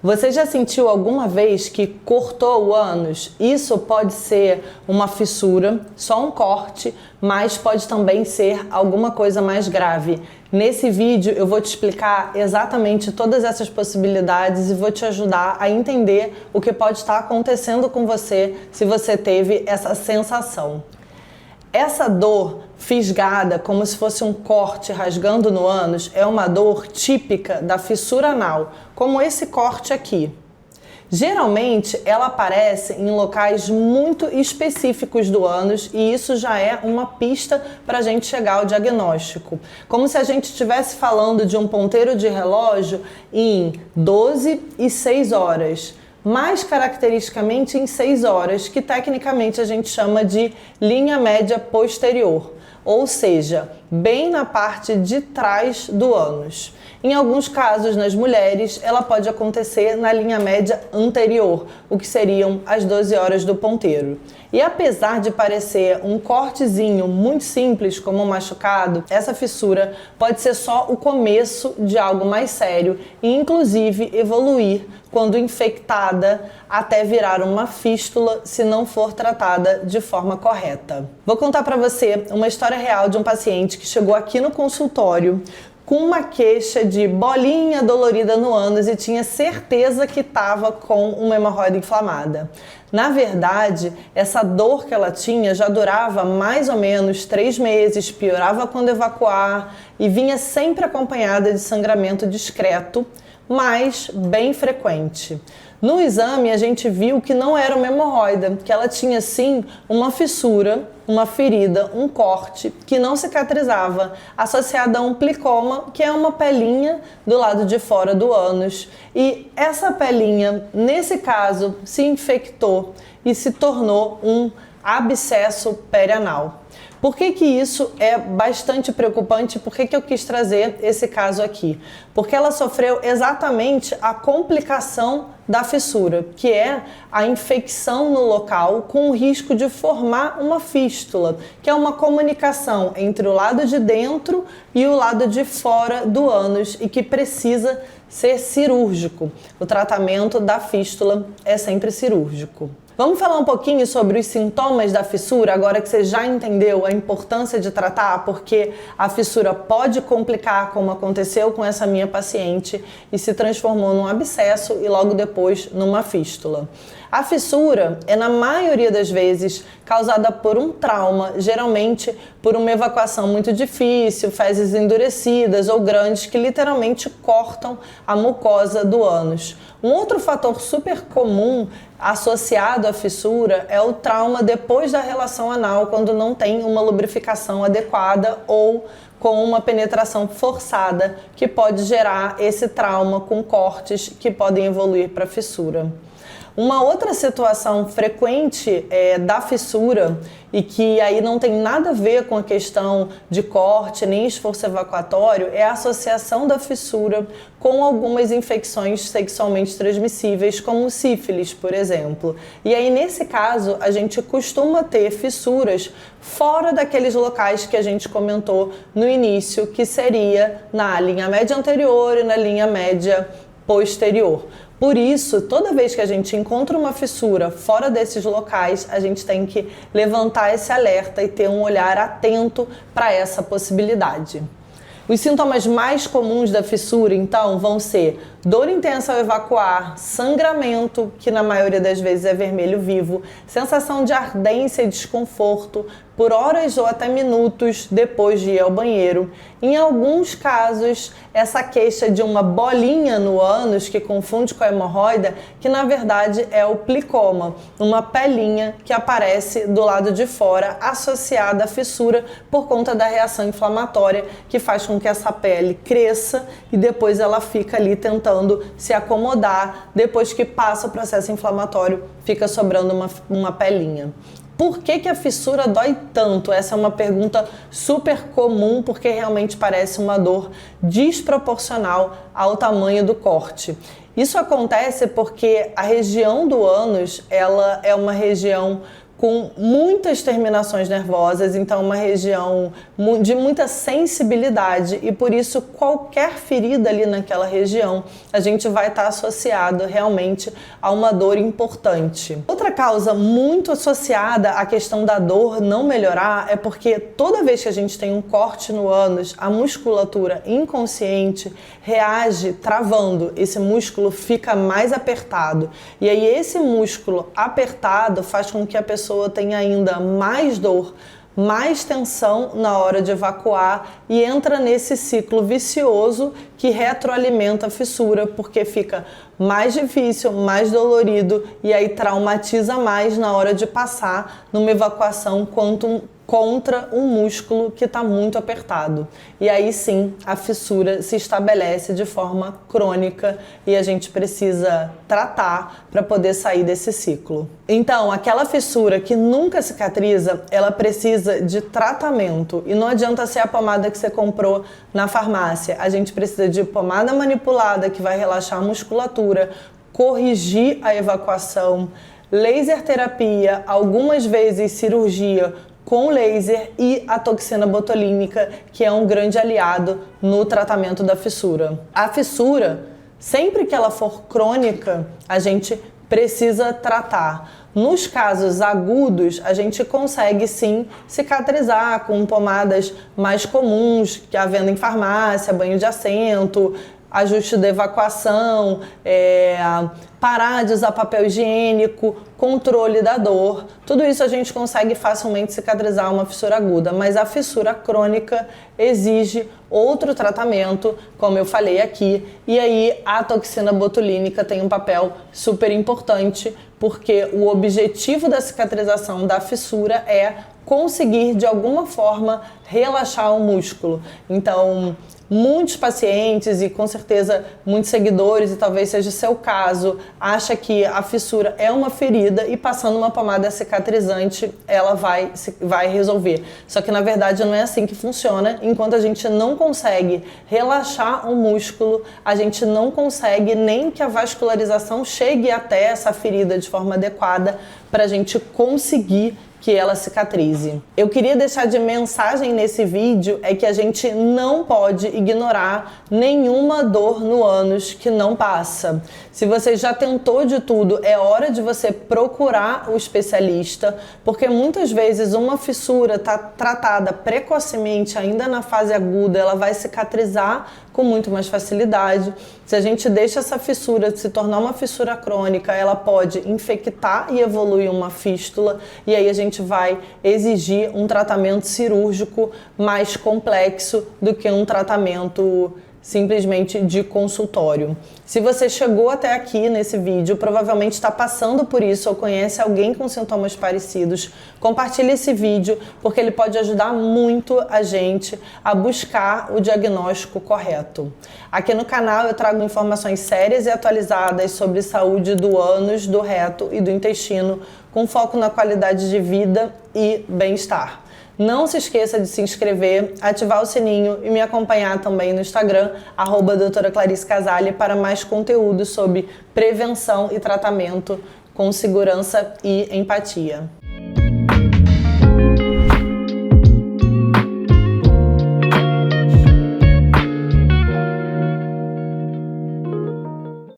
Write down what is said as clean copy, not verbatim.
Você já sentiu alguma vez que cortou o ânus? Isso pode ser uma fissura, só um corte, mas pode também ser alguma coisa mais grave. Nesse vídeo eu vou te explicar exatamente todas essas possibilidades e vou te ajudar a entender o que pode estar acontecendo com você se você teve essa sensação. Essa dor fisgada, como se fosse um corte rasgando no ânus, é uma dor típica da fissura anal, como esse corte aqui. Geralmente, ela aparece em locais muito específicos do ânus e isso já é uma pista para a gente chegar ao diagnóstico. Como se a gente estivesse falando de um ponteiro de relógio em 12 e 6 horas. Mais caracteristicamente em 6 horas, que tecnicamente a gente chama de linha média posterior, ou seja, bem na parte de trás do ânus. Em alguns casos, nas mulheres, ela pode acontecer na linha média anterior, o que seriam as 12 horas do ponteiro. E apesar de parecer um cortezinho muito simples, como um machucado, essa fissura pode ser só o começo de algo mais sério e, inclusive, evoluir quando infectada até virar uma fístula se não for tratada de forma correta. Vou contar para você uma história real de um paciente que chegou aqui no consultório com uma queixa de bolinha dolorida no ânus e tinha certeza que estava com uma hemorroida inflamada. Na verdade, essa dor que ela tinha já durava mais ou menos 3 meses, piorava quando evacuar e vinha sempre acompanhada de sangramento discreto, mas bem frequente. No exame, a gente viu que não era uma hemorroida, que ela tinha sim uma fissura, uma ferida, um corte que não cicatrizava, associada a um plicoma, que é uma pelinha do lado de fora do ânus. E essa pelinha, nesse caso, se infectou e se tornou um abscesso perianal. Por que isso é bastante preocupante? Por que eu quis trazer esse caso aqui? Porque ela sofreu exatamente a complicação da fissura, que é a infecção no local com o risco de formar uma fístula, que é uma comunicação entre o lado de dentro e o lado de fora do ânus e que precisa ser cirúrgico. O tratamento da fístula é sempre cirúrgico. Vamos falar um pouquinho sobre os sintomas da fissura, agora que você já entendeu a importância de tratar, porque a fissura pode complicar, como aconteceu com essa minha paciente, e se transformou num abscesso e logo depois numa fístula. A fissura é, na maioria das vezes, causada por um trauma, geralmente por uma evacuação muito difícil, fezes endurecidas ou grandes que literalmente cortam a mucosa do ânus. Um outro fator super comum associado à fissura é o trauma depois da relação anal, quando não tem uma lubrificação adequada ou com uma penetração forçada, que pode gerar esse trauma com cortes que podem evoluir para fissura. Uma outra situação frequente da fissura e que aí não tem nada a ver com a questão de corte nem esforço evacuatório é a associação da fissura com algumas infecções sexualmente transmissíveis, como sífilis, por exemplo. E aí, nesse caso, a gente costuma ter fissuras fora daqueles locais que a gente comentou no início, que seria na linha média anterior e na linha média posterior. Por isso, toda vez que a gente encontra uma fissura fora desses locais, a gente tem que levantar esse alerta e ter um olhar atento para essa possibilidade. Os sintomas mais comuns da fissura, então, vão ser dor intensa ao evacuar, sangramento, que na maioria das vezes é vermelho vivo, sensação de ardência e desconforto por horas ou até minutos depois de ir ao banheiro. Em alguns casos, essa queixa de uma bolinha no ânus, que confunde com a hemorroida, que na verdade é o plicoma, uma pelinha que aparece do lado de fora associada à fissura por conta da reação inflamatória que faz com que essa pele cresça e depois ela fica ali tentando se acomodar. Depois que passa o processo inflamatório, fica sobrando uma pelinha. Por que a fissura dói tanto? Essa é uma pergunta super comum, porque realmente parece uma dor desproporcional ao tamanho do corte. Isso acontece porque a região do ânus, ela é uma região com muitas terminações nervosas, então uma região de muita sensibilidade, e por isso qualquer ferida ali naquela região a gente vai estar associado realmente a uma dor importante. Outra causa muito associada à questão da dor não melhorar é porque toda vez que a gente tem um corte no ânus, a musculatura inconsciente reage travando, esse músculo fica mais apertado, e aí esse músculo apertado faz com que a pessoa tenha ainda mais dor, mais tensão na hora de evacuar e entra nesse ciclo vicioso que retroalimenta a fissura, porque fica mais difícil, mais dolorido e aí traumatiza mais na hora de passar numa evacuação contra um músculo que está muito apertado. E aí sim, a fissura se estabelece de forma crônica e a gente precisa tratar para poder sair desse ciclo. Então, aquela fissura que nunca cicatriza, ela precisa de tratamento. E não adianta ser a pomada que você comprou na farmácia. A gente precisa de pomada manipulada que vai relaxar a musculatura, corrigir a evacuação, laser terapia, algumas vezes cirurgia com laser e a toxina botulínica, que é um grande aliado no tratamento da fissura. A fissura, sempre que ela for crônica, a gente precisa tratar. Nos casos agudos, a gente consegue sim cicatrizar com pomadas mais comuns que há venda em farmácia, banho de assento, ajuste da evacuação, parar de usar papel higiênico, controle da dor. Tudo isso a gente consegue facilmente cicatrizar uma fissura aguda, mas a fissura crônica exige outro tratamento, como eu falei aqui, e aí a toxina botulínica tem um papel super importante, porque o objetivo da cicatrização da fissura é conseguir de alguma forma relaxar o músculo. Então, muitos pacientes e com certeza muitos seguidores, e talvez seja o seu caso, acha que a fissura é uma ferida e passando uma pomada cicatrizante ela vai resolver. Só que na verdade não é assim que funciona. Enquanto a gente não consegue relaxar o músculo, a gente não consegue nem que a vascularização chegue até essa ferida de forma adequada para a gente conseguir que ela cicatrize. Eu queria deixar de mensagem nesse vídeo é que a gente não pode ignorar nenhuma dor no ânus que não passa. Se você já tentou de tudo, é hora de você procurar o especialista, porque muitas vezes uma fissura está tratada precocemente, ainda na fase aguda, ela vai cicatrizar com muito mais facilidade. Se a gente deixa essa fissura se tornar uma fissura crônica, ela pode infectar e evoluir uma fístula, e aí a gente vai exigir um tratamento cirúrgico mais complexo do que um tratamento simplesmente de consultório. Se você chegou até aqui nesse vídeo, provavelmente está passando por isso ou conhece alguém com sintomas parecidos, compartilhe esse vídeo porque ele pode ajudar muito a gente a buscar o diagnóstico correto. Aqui no canal eu trago informações sérias e atualizadas sobre saúde do ânus, do reto e do intestino, com foco na qualidade de vida e bem-estar. Não se esqueça de se inscrever, ativar o sininho e me acompanhar também no Instagram, @doutora Clarice Casale, para mais conteúdo sobre prevenção e tratamento com segurança e empatia.